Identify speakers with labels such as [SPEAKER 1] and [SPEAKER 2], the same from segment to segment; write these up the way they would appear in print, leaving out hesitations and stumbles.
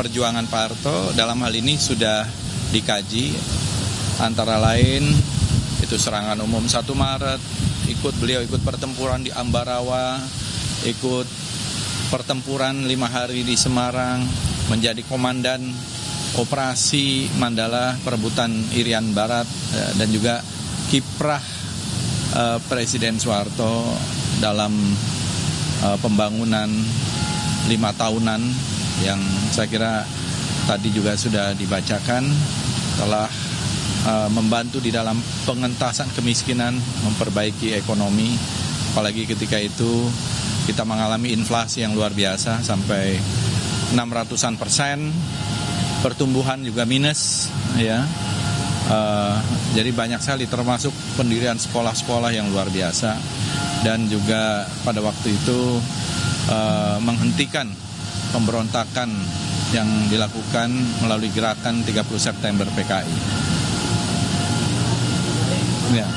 [SPEAKER 1] perjuangan Pak Harto dalam hal ini sudah dikaji, antara lain itu serangan umum 1 Maret, beliau ikut pertempuran di Ambarawa, ikut pertempuran 5 hari di Semarang, menjadi komandan operasi Mandala perebutan Irian Barat, dan juga kiprah Presiden Soeharto dalam pembangunan 5 tahunan yang saya kira tadi juga sudah dibacakan, telah membantu di dalam pengentasan kemiskinan, memperbaiki ekonomi, apalagi ketika itu kita mengalami inflasi yang luar biasa sampai 600%, pertumbuhan juga minus, ya. Jadi banyak sekali, termasuk pendirian sekolah-sekolah yang luar biasa, dan juga pada waktu itu menghentikan pemberontakan yang dilakukan melalui gerakan 30 September PKI. Ya.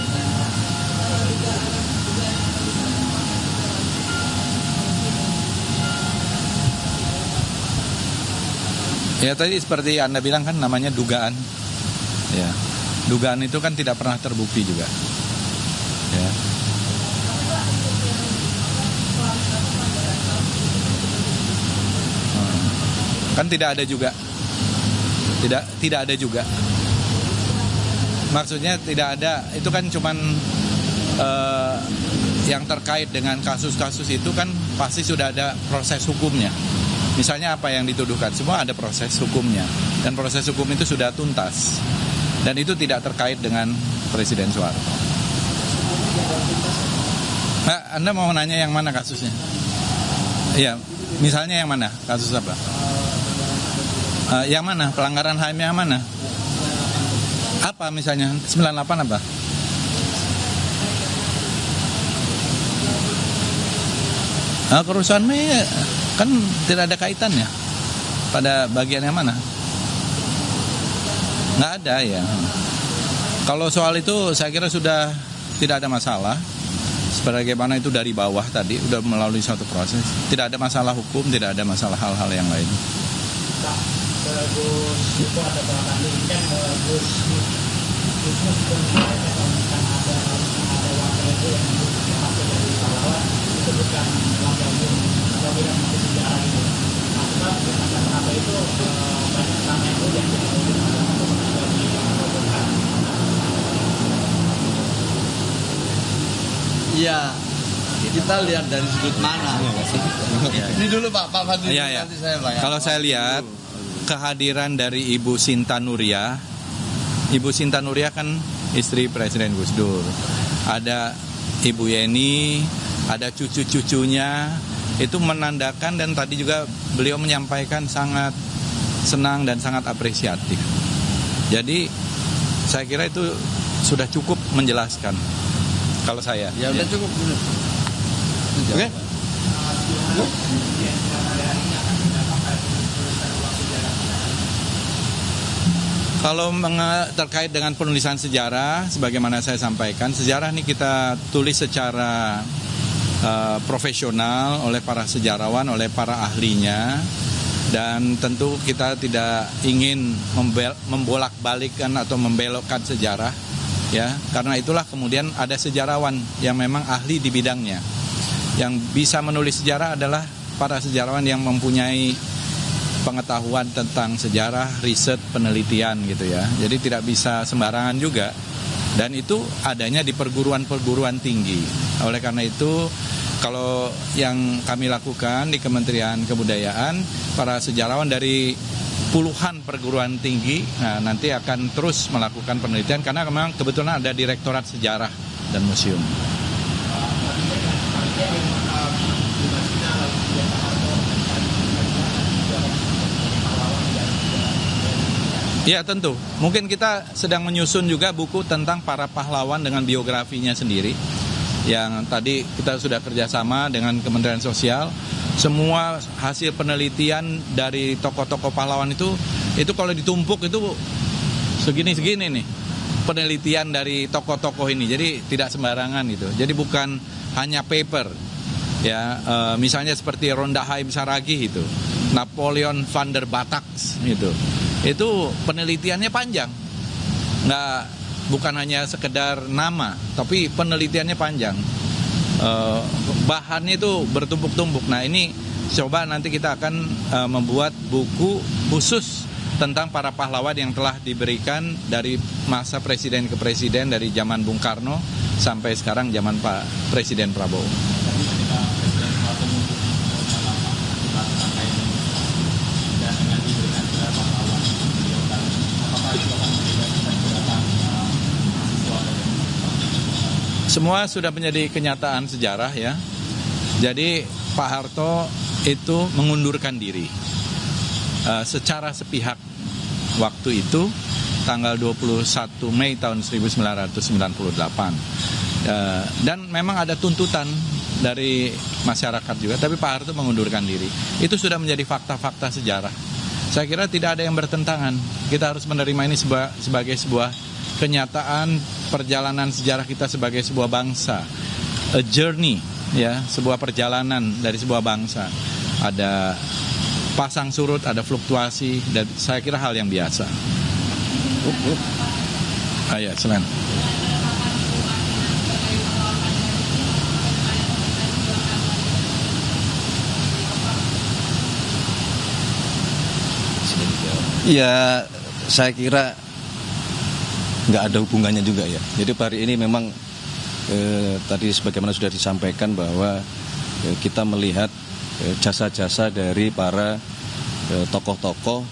[SPEAKER 1] Ya tadi seperti Anda bilang kan namanya dugaan. Ya. Dugaan itu kan tidak pernah terbukti juga. Ya. Kan tidak ada juga. Tidak ada juga. Maksudnya tidak ada, itu kan cuman yang terkait dengan kasus-kasus itu kan pasti sudah ada proses hukumnya. Misalnya apa yang dituduhkan, semua ada proses hukumnya. Dan proses hukum itu sudah tuntas. Dan itu tidak terkait dengan Presiden Soeharto. Nah, Anda mau nanya yang mana kasusnya? Iya, misalnya yang mana? Kasus apa? Yang mana? Pelanggaran HAM yang mana? Apa misalnya? 98 apa? Kerusuhan Mei kan tidak ada kaitannya pada bagian yang mana? Nggak ada ya. Kalau soal itu saya kira sudah tidak ada masalah. Sebagaimana itu dari bawah tadi sudah melalui satu proses. Tidak ada masalah hukum, tidak ada masalah hal-hal yang lain.
[SPEAKER 2] Gus itu ada belakang ini kan Gus itu ada wakil itu yang masuk dari pahlawan itu bukan wakil itu atau tidak masuk sejarah itu. Nah sebab dengan kata itu banyak nama itu yang jadi
[SPEAKER 3] Iya, kita lihat dari sudut mana. Ini dulu Pak Fadli,
[SPEAKER 1] ya.
[SPEAKER 3] nanti saya Pak.
[SPEAKER 1] Kalau saya lihat kehadiran dari Ibu Sinta Nuria. Ibu Sinta Nuria kan istri Presiden Gus Dur. Ada Ibu Yeni, ada cucu-cucunya. Itu menandakan, dan tadi juga beliau menyampaikan sangat senang dan sangat apresiatif. Jadi saya kira itu sudah cukup menjelaskan. Kalau saya.
[SPEAKER 3] Ya udah cukup.
[SPEAKER 1] Oke. Kalau terkait dengan penulisan sejarah, sebagaimana saya sampaikan, sejarah ini kita tulis secara profesional oleh para sejarawan, oleh para ahlinya, dan tentu kita tidak ingin membolak-balikkan atau membelokkan sejarah, ya. Karena itulah kemudian ada sejarawan yang memang ahli di bidangnya. Yang bisa menulis sejarah adalah para sejarawan yang mempunyai pengetahuan tentang sejarah, riset, penelitian gitu ya. Jadi tidak bisa sembarangan juga. Dan itu adanya di perguruan-perguruan tinggi. Oleh karena itu, kalau yang kami lakukan di Kementerian Kebudayaan, para sejarawan dari puluhan perguruan tinggi nanti akan terus melakukan penelitian, karena memang kebetulan ada Direktorat Sejarah dan Museum. Ya tentu, mungkin kita sedang menyusun juga buku tentang para pahlawan dengan biografinya sendiri. Yang tadi kita sudah kerjasama dengan Kementerian Sosial. Semua hasil penelitian dari tokoh-tokoh pahlawan itu kalau ditumpuk itu segini-segini nih. Penelitian dari tokoh-tokoh ini, jadi tidak sembarangan gitu. Jadi bukan hanya paper, ya misalnya seperti Ronda Haim Saragih itu Napoleon van der Batax gitu. Itu penelitiannya panjang. Bukan hanya sekedar nama, tapi penelitiannya panjang. Bahannya itu bertumpuk-tumpuk. Nah, ini coba nanti kita akan membuat buku khusus tentang para pahlawan yang telah diberikan dari masa presiden ke presiden, dari zaman Bung Karno sampai sekarang zaman Pak Presiden Prabowo. Semua sudah menjadi kenyataan sejarah ya. Jadi Pak Harto itu mengundurkan diri secara sepihak waktu itu tanggal 21 Mei tahun 1998. Dan memang ada tuntutan dari masyarakat juga, tapi Pak Harto mengundurkan diri. Itu sudah menjadi fakta-fakta sejarah. Saya kira tidak ada yang bertentangan. Kita harus menerima ini sebagai sebuah kenyataan perjalanan sejarah kita sebagai sebuah bangsa. A journey, ya, sebuah perjalanan dari sebuah bangsa. Ada pasang surut, ada fluktuasi, dan saya kira hal yang biasa. Ya, selain.
[SPEAKER 4] Ya, saya kira nggak ada hubungannya juga ya. Jadi hari ini memang tadi sebagaimana sudah disampaikan bahwa kita melihat jasa-jasa dari para tokoh-tokoh,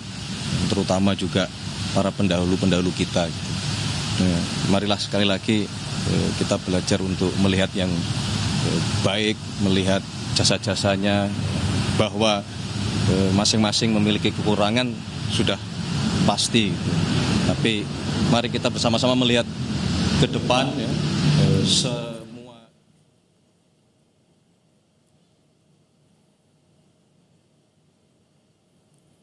[SPEAKER 4] terutama juga para pendahulu-pendahulu kita. Marilah sekali lagi kita belajar untuk melihat yang baik, melihat jasa-jasanya, bahwa masing-masing memiliki kekurangan sudah pasti. Tapi mari kita bersama-sama melihat ke depan ya, semua.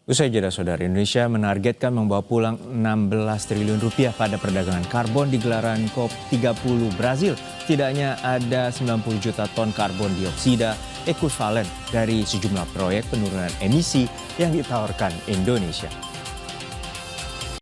[SPEAKER 5] Usai jeda, saudara, Indonesia menargetkan membawa pulang 16 triliun rupiah pada perdagangan karbon di gelaran COP30 Brazil. Setidaknya ada 90 juta ton karbon dioksida ekuivalen dari sejumlah proyek penurunan emisi yang ditawarkan Indonesia.